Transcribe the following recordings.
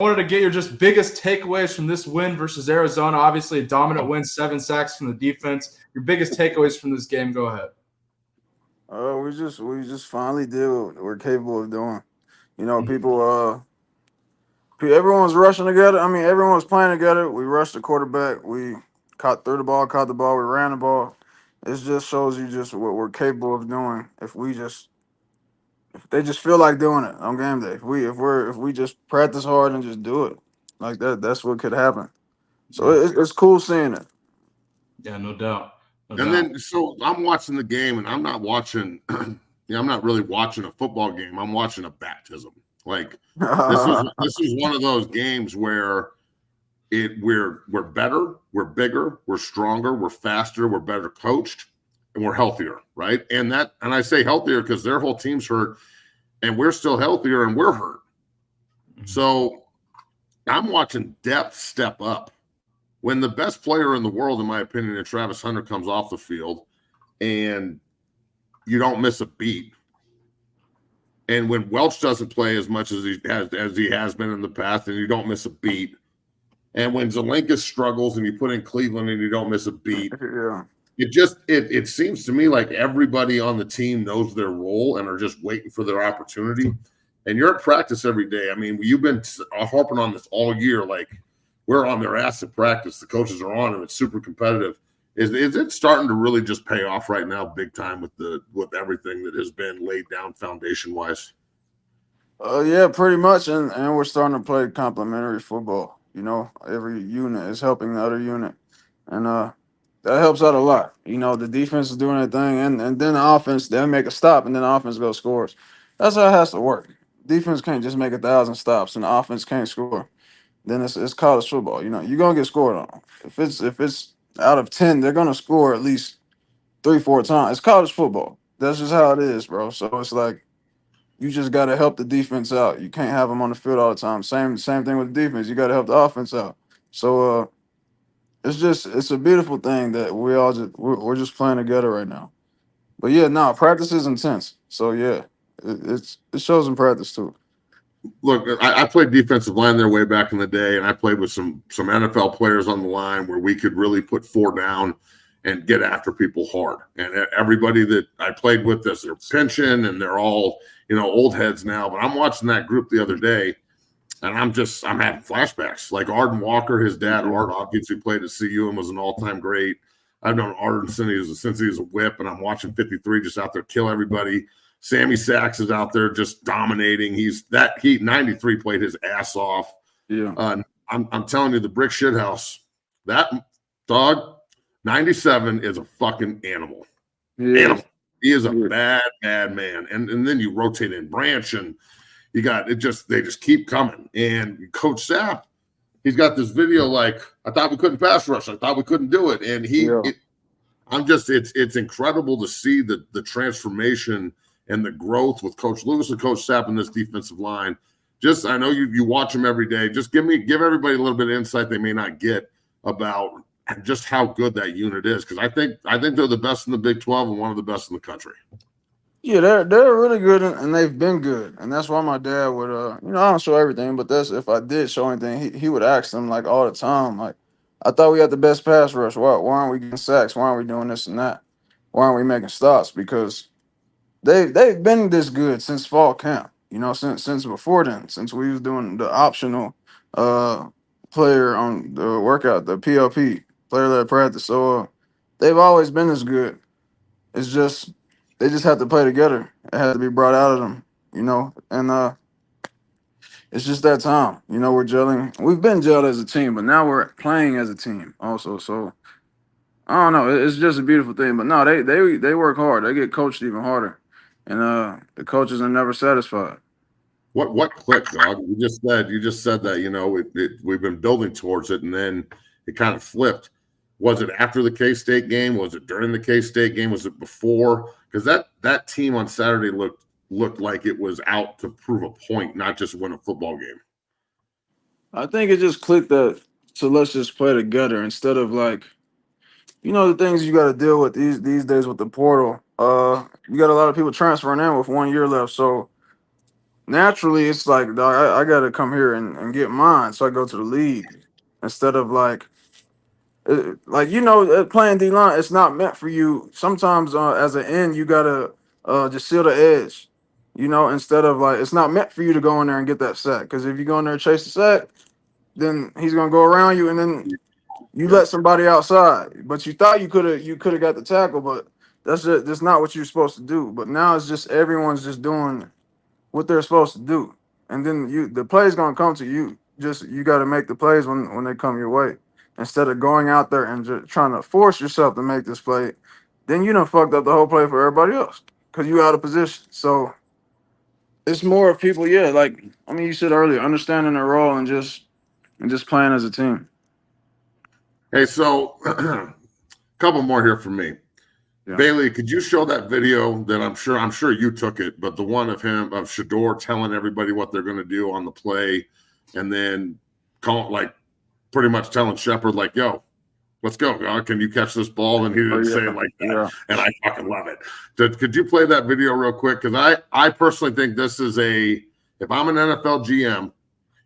wanted to get your just biggest takeaways from this win versus Arizona. Obviously, a dominant win, 7 sacks from the defense. Your biggest takeaways from this game. Go ahead. We just finally did what we're capable of doing. People. Everyone's rushing together. I mean, everyone's playing together. We rushed the quarterback. We threw the ball, caught the ball. We ran the ball. It just shows you just what we're capable of doing if they just feel like doing it on game day. If we just practice hard and just do it like that, that's what could happen. So it's cool seeing it. Yeah, no doubt. And then, so I'm watching the game, and I'm not watching. I'm not really watching a football game. I'm watching a baptism. Like this is one of those games where we're better, we're bigger, we're stronger, we're faster, we're better coached, and we're healthier, right? And I say healthier because their whole team's hurt, and we're still healthier, and we're hurt. So I'm watching depth step up. When the best player in the world, in my opinion, and Travis Hunter comes off the field, and you don't miss a beat. And when Welch doesn't play as much as he has been in the past, and you don't miss a beat. And when Zelenka struggles and you put in Cleveland and you don't miss a beat, it seems to me like everybody on the team knows their role and are just waiting for their opportunity. And you're at practice every day. I mean, you've been harping on this all year, like. We're on their ass at practice. The coaches are on them. It's super competitive. Is it starting to really just pay off right now, big time with everything that has been laid down foundation wise? Yeah, pretty much, and we're starting to play complementary football. Every unit is helping the other unit, and that helps out a lot. The defense is doing their thing, and then the offense they'll make a stop, and then the offense goes scores. That's how it has to work. Defense can't just make 1,000 stops, and the offense can't score. Then it's college football. You're gonna get scored on. If it's out of 10, they're gonna score at least 3-4 times. It's college football. That's just how it is, bro. So it's like you just gotta help the defense out. You can't have them on the field all the time. Same thing with the defense. You gotta help the offense out. So it's a beautiful thing that we're just playing together right now. But yeah, practice is intense. So yeah, it shows in practice too. Look, I played defensive line there way back in the day, and I played with some NFL players on the line where we could really put 4 down and get after people hard. And everybody that I played with, they're pinching, and they're all old heads now. But I'm watching that group the other day, and I'm having flashbacks. Like Arden Walker, his dad, Art Hopkins, who played at CU and was an all-time great. I've known Arden since he was a whip, and I'm watching 53 just out there kill everybody. Sammy Sachs is out there just dominating. 93 played his ass off. Yeah. I'm telling you, the brick shit house, that dog, 97 is a fucking animal. Yeah. Animal. He is a bad man. And then you rotate in Branch, and you got they just keep coming. And Coach Sapp, he's got this video like, I thought we couldn't pass rush. I thought we couldn't do it. And it's incredible to see the transformation and the growth with Coach Lewis and Coach Sapp in this defensive line. I know you watch them every day. Just give everybody a little bit of insight they may not get about just how good that unit is. Because I think they're the best in the Big 12 and one of the best in the country. Yeah, they're really good, and they've been good. And that's why my dad would, I don't show everything, but if I did show anything, he would ask them like all the time, like, I thought we had the best pass rush. Why aren't we getting sacks? Why aren't we doing this and that? Why aren't we making stops? Because they've been this good since fall camp. Since before then, since we was doing the optional player on the workout, the PLP, player led practice. So they've always been this good. It's just they just have to play together. It had to be brought out of them, and it's just that time. We're gelling. We've been gelled as a team, but now we're playing as a team also. So I don't know. It's just a beautiful thing. But no, they work hard. They get coached even harder, and the coaches are never satisfied. What clicked, dog? You just said that we've been building towards it, and then it kind of flipped. Was it after the K-State game? Was it during the K-State game? Was it before? Because that team on Saturday looked like it was out to prove a point, not just win a football game. I think it just clicked that. So let's just play together instead of like, the things you got to deal with these days with the portal. You got a lot of people transferring in with 1 year left, so naturally it's like, dog, I got to come here and get mine. So I go to the league instead of playing D line. It's not meant for you. Sometimes as an end, you gotta just seal the edge. Instead of like, it's not meant for you to go in there and get that sack. Because if you go in there and chase the sack, then he's gonna go around you, and then you let somebody outside. But you thought you could have got the tackle, but that's not what you're supposed to do. But now it's just everyone's just doing what they're supposed to do, and then the play's gonna come to you. Just you got to make the plays when they come your way, instead of going out there and just trying to force yourself to make this play. Then you done fucked up the whole play for everybody else because you out of position. So it's more of people, yeah. Like you said earlier, understanding their role and just playing as a team. Hey, so a couple more here for me. Yeah. Bailey, could you show that video that I'm sure you took it, but the one of Shedeur telling everybody what they're going to do on the play, and then pretty much telling Shepard like, "Yo, let's go. Can you catch this ball?" And he didn't say it like that, yeah. And I fucking love it. Could you play that video real quick? Because I personally think this is if I'm an NFL GM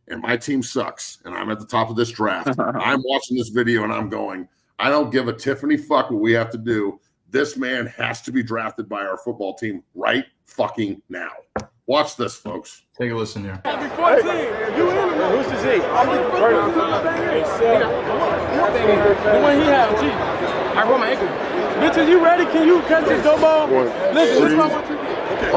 and my team sucks and I'm at the top of this draft, I'm watching this video and I'm going, I don't give a Tiffany fuck what we have to do. This man has to be drafted by our football team right fucking now. Watch this, folks. Take a listen here. Hey, who's the Z? The one he had, G. I broke my ankle. Bitches, you ready? Can you catch this dope ball? Listen, this is what you did.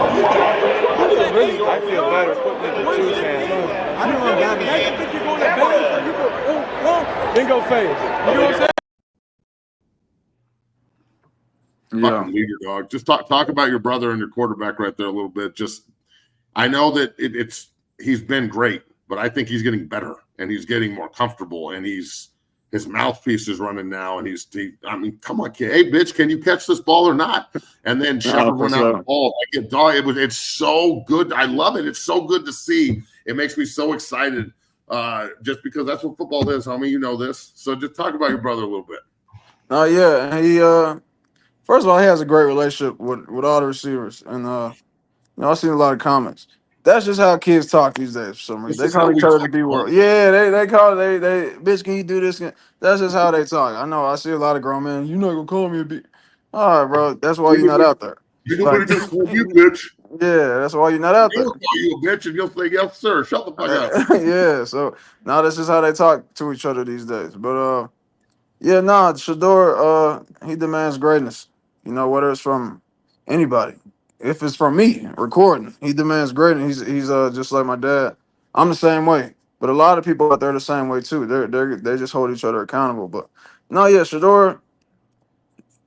I feel better putting it in the two hands. I know I'm bad. I think you're going to bed. Then go fade. You know what I'm saying? Yeah. Fucking leader, dog. Just talk about your brother and your quarterback right there a little bit. I know that he's been great, but I think he's getting better and he's getting more comfortable, and his mouthpiece is running now, and come on, kid. Hey, bitch, can you catch this ball or not? And then Shepard went out the ball. It's so good. I love it. It's so good to see. It makes me so excited, just because that's what football is, homie. You know this. So just talk about your brother a little bit. Yeah, he first of all, he has a great relationship with all the receivers, and I've seen a lot of comments. That's just how kids talk these days. For some reason, they call each other the B word. Yeah, they call it. They bitch, can you do this? That's just how they talk. I know. I see a lot of grown men. You're not gonna call me a B. All right, bro. That's why you're not out there. You know what it is for you, bitch. Yeah, that's why you're not out there. He'll call you a bitch, and you'll say, "Yes, sir." Shut the fuck up. Yeah. So now that's just how they talk to each other these days. But Shedeur, he demands greatness. Whether it's from anybody. If it's from me recording, he demands greatness. He's just like my dad. I'm the same way, but a lot of people out there are the same way too. They just hold each other accountable. But Shedeur,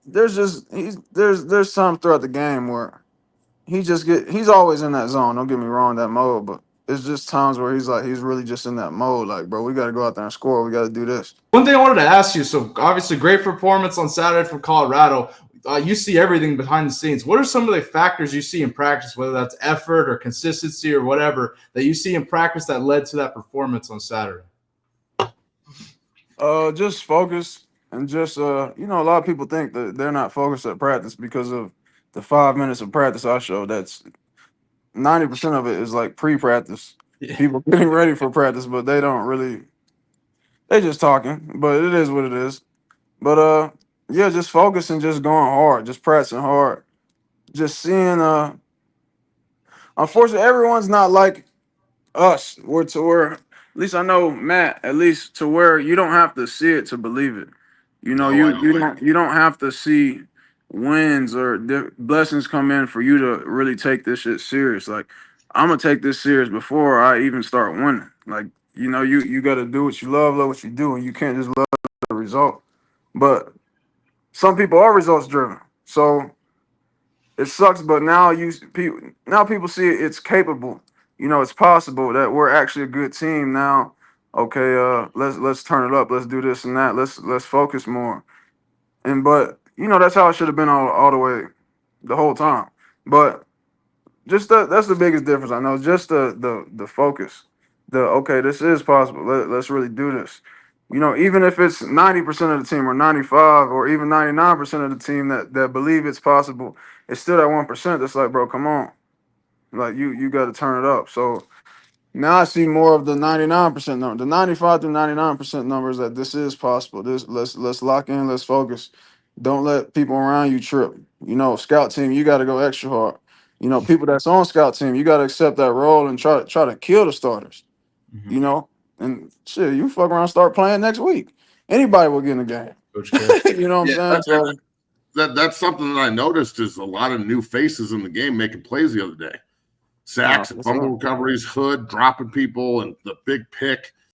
there's times throughout the game where he's always in that zone. Don't get me wrong, that mode, but it's just times where he's really just in that mode. Like, bro, we got to go out there and score. We got to do this. One thing I wanted to ask you. So obviously, great performance on Saturday from Colorado. You see everything behind the scenes. What are some of the factors you see in practice, whether that's effort or consistency or whatever, that you see in practice that led to that performance on Saturday? Just focus, and just a lot of people think that they're not focused at practice because of the 5 minutes of practice I showed. That's 90% of it is like pre-practice. Yeah. People getting ready for practice, but they don't really. They just talking, but it is what it is. But just focus and just going hard, just pressing hard, just seeing. Unfortunately, everyone's not like us. Where at least I know Matt. At least to where you don't have to see it to believe it. You don't have to see wins or blessings come in for you to really take this shit serious. Like, I'm gonna take this serious before I even start winning. Like, you got to do what you love what you do, and you can't just love the result. But some people are results driven, so it sucks. But now people see it's capable. It's possible that we're actually a good team now. Okay, let's turn it up. Let's do this and that. Let's focus more. But that's how it should have been all the way, the whole time. But just that's the biggest difference I know. Just the focus. This is possible. Let's really do this. Even if it's 90% of the team or 95 or even 99% of the team that believe it's possible, it's still that 1% that's like, bro, come on. Like you got to turn it up. So now I see more of the 99% number, the 95 to 99% numbers that this is possible. This let's lock in, let's focus. Don't let people around you trip. You know, scout team, you got to go extra hard. You know, people that's on scout team, you got to accept that role and try to kill the starters. Mhm. You know, and shit, you fuck around, start playing next week. Anybody will get in the game. Coach K. You know what Yeah, I'm saying? So that's something that I noticed is a lot of new faces in the game making plays the other day. Sacks, that's fumble all. recoveries, Hood dropping people, and the big pick.